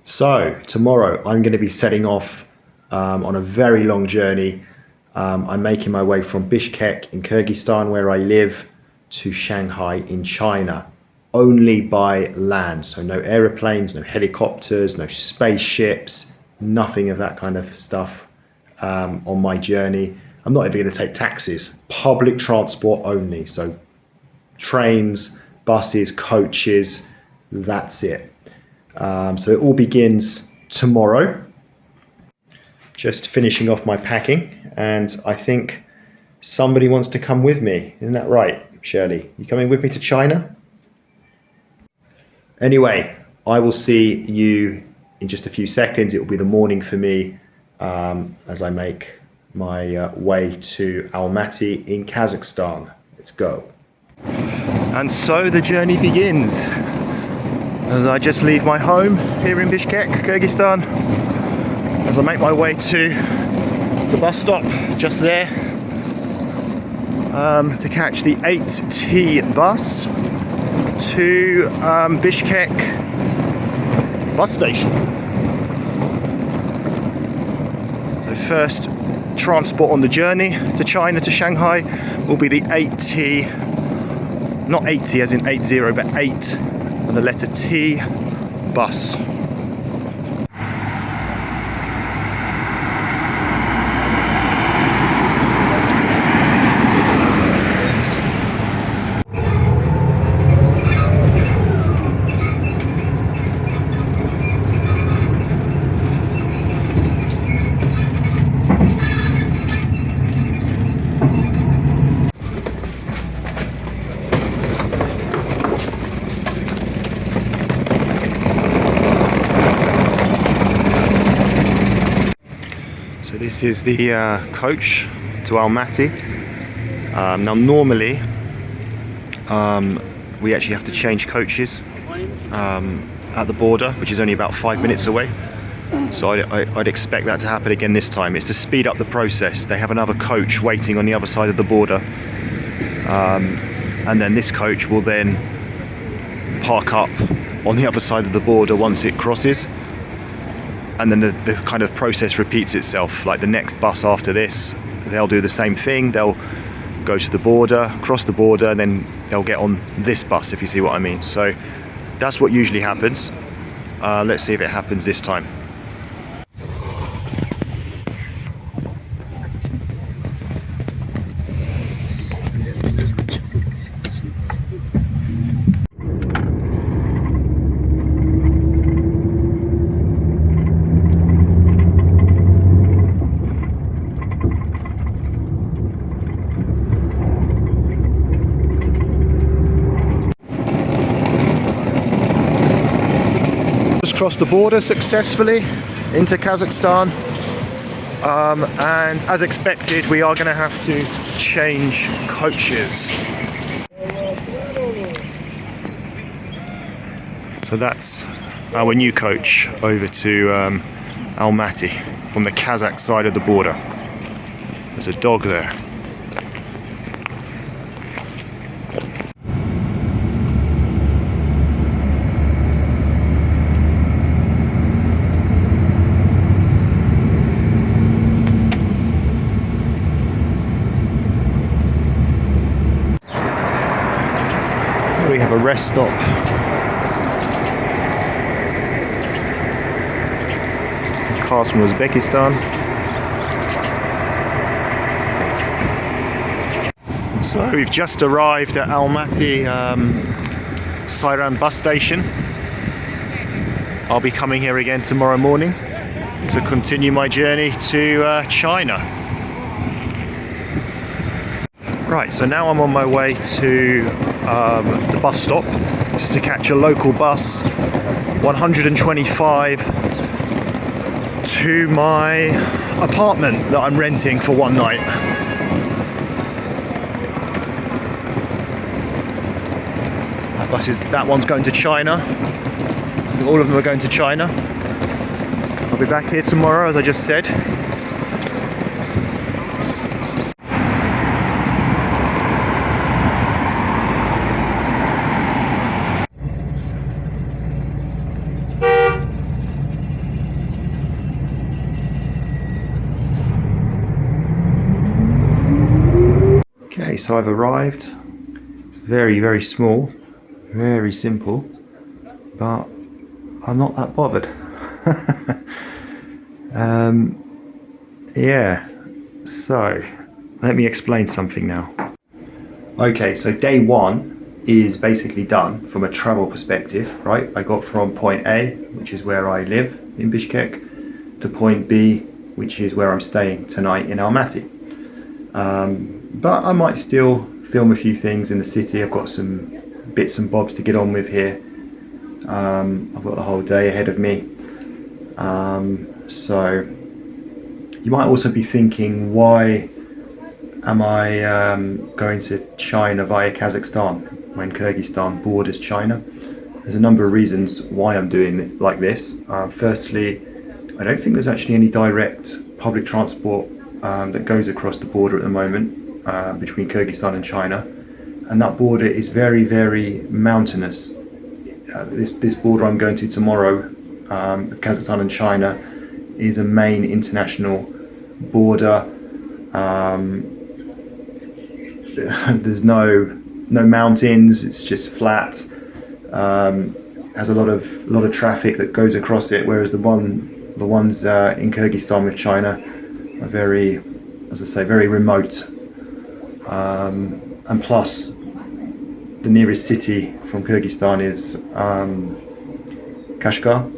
So tomorrow I'm going to be setting off on a very long journey. I'm making my way from Bishkek in Kyrgyzstan, where I live, to Shanghai in China, only by land. So no aeroplanes, no helicopters, no spaceships, nothing of that kind of stuff on my journey. I'm not even going to take taxis, public transport only. So trains, buses, coaches, that's it. So it all begins tomorrow. Just finishing off my packing, and I think somebody wants to come with me. Isn't that right, Shirley? You coming with me to China? Anyway, I will see you in just a few seconds. It will be the morning for me as I make my way to Almaty in Kazakhstan. Let's go. And so the journey begins. As I just leave my home here in Bishkek, Kyrgyzstan, as I make my way to the bus stop just there to catch the 8T bus to Bishkek bus station. The first transport on the journey to China, to Shanghai, will be the 8T, not 8T as in 80, but 8 and the letter T bus. So this is the coach to Almaty. Now normally we actually have to change coaches at the border, which is only about 5 minutes away. So I'd expect that to happen again this time. It's to speed up the process. They have another coach waiting on the other side of the border, and then this coach will then park up on the other side of the border once it crosses. And then the kind of process repeats itself. Like the next bus after this, they'll do the same thing. They'll go to the border, cross the border, and then they'll get on this bus, if you see what I mean. So that's what usually happens. Let's see if it happens this time. Crossed the border successfully into Kazakhstan, and as expected we are going to have to change coaches. So that's our new coach over to Almaty from the Kazakh side of the border. There's a dog there. We have a rest stop. Cars from Uzbekistan. So we've just arrived at Almaty Sayran bus station. I'll be coming here again tomorrow morning to continue my journey to China. Right, so now I'm on my way to the bus stop just to catch a local bus, 125, to my apartment that I'm renting for one night. That one's going to China. All of them are going to China. I'll be back here tomorrow, as I just said. Okay, so I've arrived. It's very, very small, very simple, but I'm not that bothered. Yeah, so let me explain something now. Okay, so day one is basically done from a travel perspective, right? I got from point A, which is where I live in Bishkek, to point B, which is where I'm staying tonight in Almaty. But I might still film a few things in the city. I've got some bits and bobs to get on with here. I've got the whole day ahead of me. So you might also be thinking, why am I going to China via Kazakhstan when Kyrgyzstan borders China? There's a number of reasons why I'm doing it like this. Firstly, I don't think there's actually any direct public transport that goes across the border at the moment between Kyrgyzstan and China, and that border is very, very mountainous. This border I'm going to tomorrow, of Kazakhstan and China, is a main international border. There's no mountains. It's just flat. Has a lot of traffic that goes across it, whereas the ones in Kyrgyzstan with China are very, as I say, very remote. And plus, the nearest city from Kyrgyzstan is Kashgar,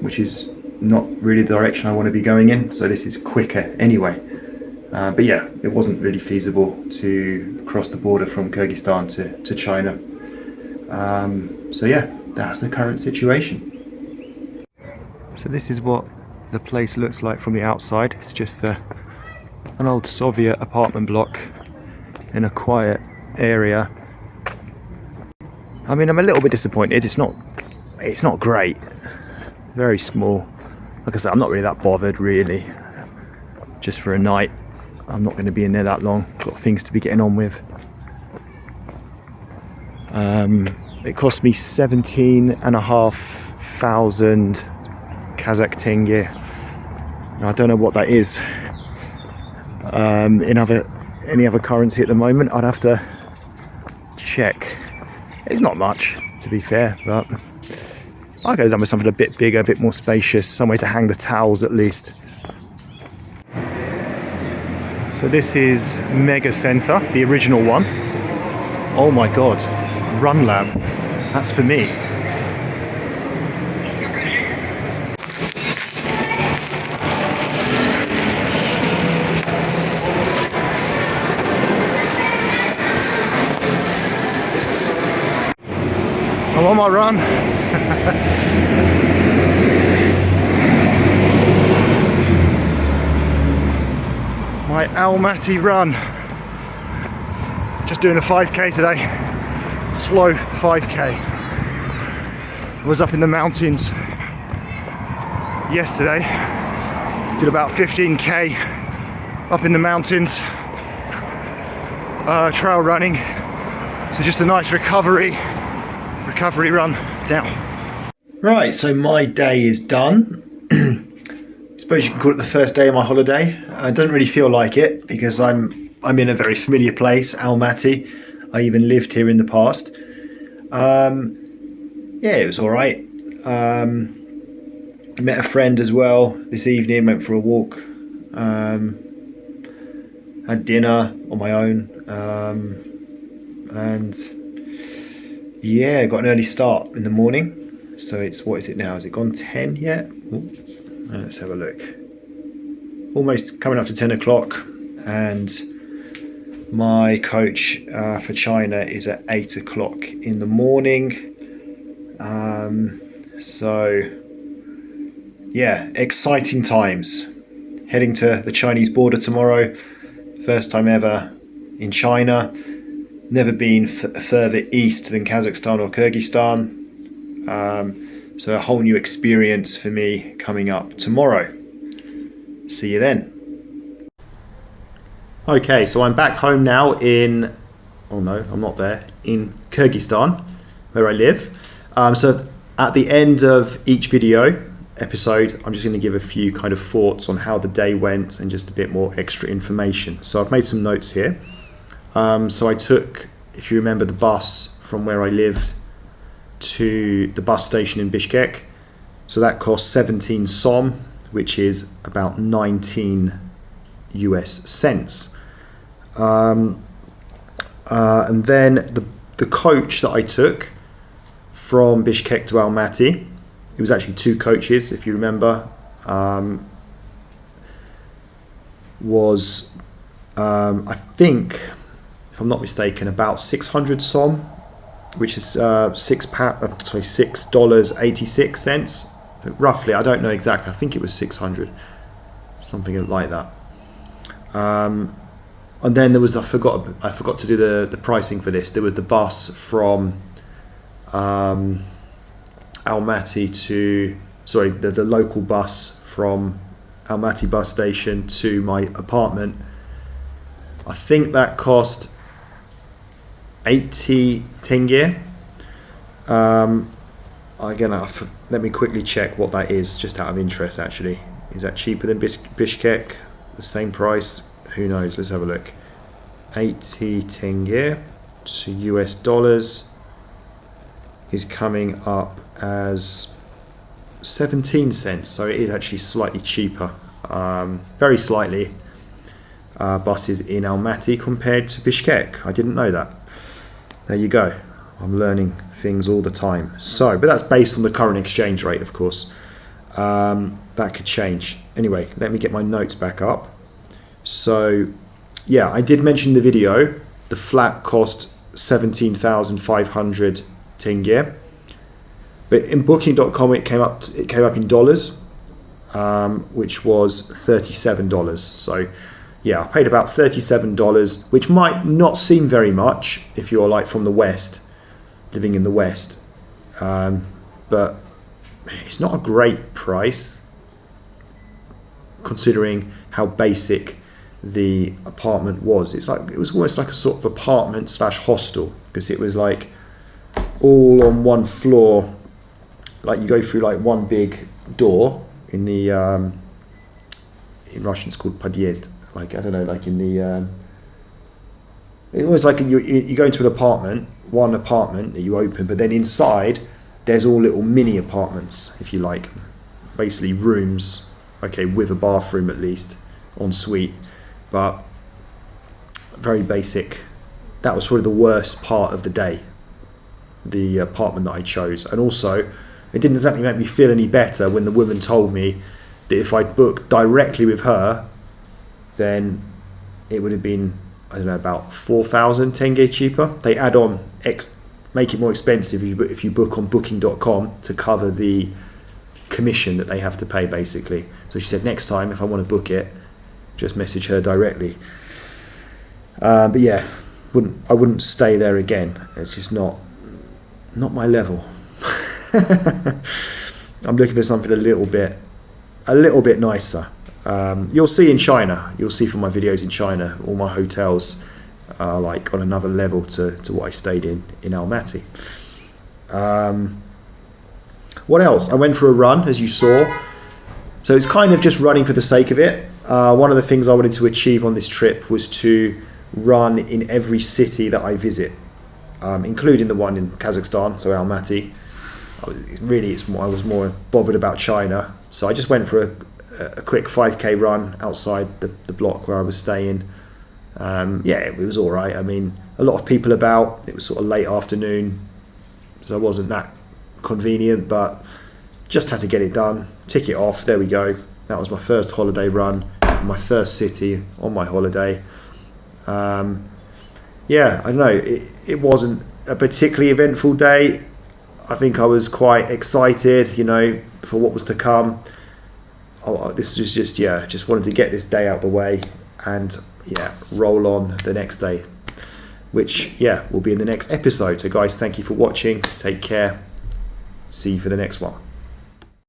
which is not really the direction I want to be going in. So this is quicker anyway. But yeah, it wasn't really feasible to cross the border from Kyrgyzstan to China. So yeah, that's the current situation. So this is what the place looks like from the outside. It's just an old Soviet apartment block in a quiet area. I mean, I'm a little bit disappointed. It's not great. Very small. Like I said, I'm not really that bothered really. Just for a night. I'm not going to be in there that long. Got things to be getting on with. It cost me 17,500 Kazakh tenge. I don't know what that is in any other currency at the moment. I'd have to check. It's not much, to be fair, but I could have done with something a bit bigger, a bit more spacious, somewhere to hang the towels at least. So this is Mega Center, the original one. Oh my god, Run Lab. That's for me. I'm on my run. My Almaty run. Just doing a 5k today. Slow 5k. I was up in the mountains yesterday. Did about 15k up in the mountains. Trail running. So just a nice recovery run down. Right, so my day is done. I suppose you can call it the first day of my holiday. I don't really feel like it because I'm in a very familiar place, Almaty. I even lived here in the past. Yeah, it was all right. I met a friend as well this evening. Went for a walk. Had dinner on my own, and yeah, got an early start in the morning. So what is it now? Has it gone 10 yet? Ooh, let's have a look. Almost coming up to 10 o'clock, and my coach for China is at 8 o'clock in the morning. So yeah, exciting times. Heading to the Chinese border tomorrow. First time ever in China. Never been further east than Kazakhstan or Kyrgyzstan. So a whole new experience for me coming up tomorrow. See you then. Okay, so I'm back home now in, oh no, I'm not there, in Kyrgyzstan, where I live. So at the end of each video episode, I'm just going to give a few kind of thoughts on how the day went and just a bit more extra information. So I've made some notes here. So I took, if you remember, the bus from where I lived to the bus station in Bishkek. So that cost 17 som, which is about 19 US cents. And then the coach that I took from Bishkek to Almaty, it was actually 2 coaches, if you remember, was, I think, if I'm not mistaken, about 600 som, which is $6.86, roughly. I don't know exactly. I think it was 600, something like that. And then there was, I forgot to do the pricing for this. There was the bus from Almaty to, sorry, the local bus from Almaty bus station to my apartment. I think that cost 80 tenge. Again, let me quickly check what that is, just out of interest. Actually, is that cheaper than Bishkek? The same price? Who knows? Let's have a look. 80 tenge to US dollars is coming up as 17 cents. So it is actually slightly cheaper, very slightly. Buses in Almaty compared to Bishkek. I didn't know that. There you go. I'm learning things all the time. So, but that's based on the current exchange rate, of course. That could change. Anyway, let me get my notes back up. So, yeah, I did mention in the video, the flat cost 17,500 tenge. But in booking.com, it came up in dollars, which was $37. So, yeah, I paid about $37, which might not seem very much if you're like from the West, living in the West. But it's not a great price considering how basic the apartment was. It was almost like a sort of apartment / hostel, because it was like all on one floor. Like you go through like one big door in the in Russian it's called podъезд. Like, I don't know, like in the it was like you go into one apartment that you open, but then inside there's all little mini apartments, if you like, basically rooms, okay, with a bathroom at least, en suite, but very basic. That was probably the worst part of the day, the apartment that I chose. And also, it didn't exactly make me feel any better when the woman told me that if I'd booked directly with her, then it would have been, I don't know, about 4,000 tenge cheaper. They add on, make it more expensive if you book on booking.com to cover the commission that they have to pay, basically. So she said, next time, if I want to book it, just message her directly. But yeah, I wouldn't stay there again. It's just not my level. I'm looking for something a little bit nicer. You'll see in China, you'll see from my videos in China, all my hotels are like on another level to what I stayed in Almaty. What else? I went for a run, as you saw. So it's kind of just running for the sake of it. One of the things I wanted to achieve on this trip was to run in every city that I visit, including the one in Kazakhstan, so Almaty. I was more bothered about China. So I just went for a quick 5k run outside the block where I was staying. Yeah, it was all right. I mean, a lot of people about. It was sort of late afternoon, so it wasn't that convenient, but just had to get it done. Tick it off. There we go. That was my first holiday run, my first city on my holiday. Yeah, I don't know. It wasn't a particularly eventful day. I think I was quite excited, for what was to come. This was just wanted to get this day out the way and roll on the next day, which will be in the next episode. So guys, thank you for watching. Take care. See you for the next one.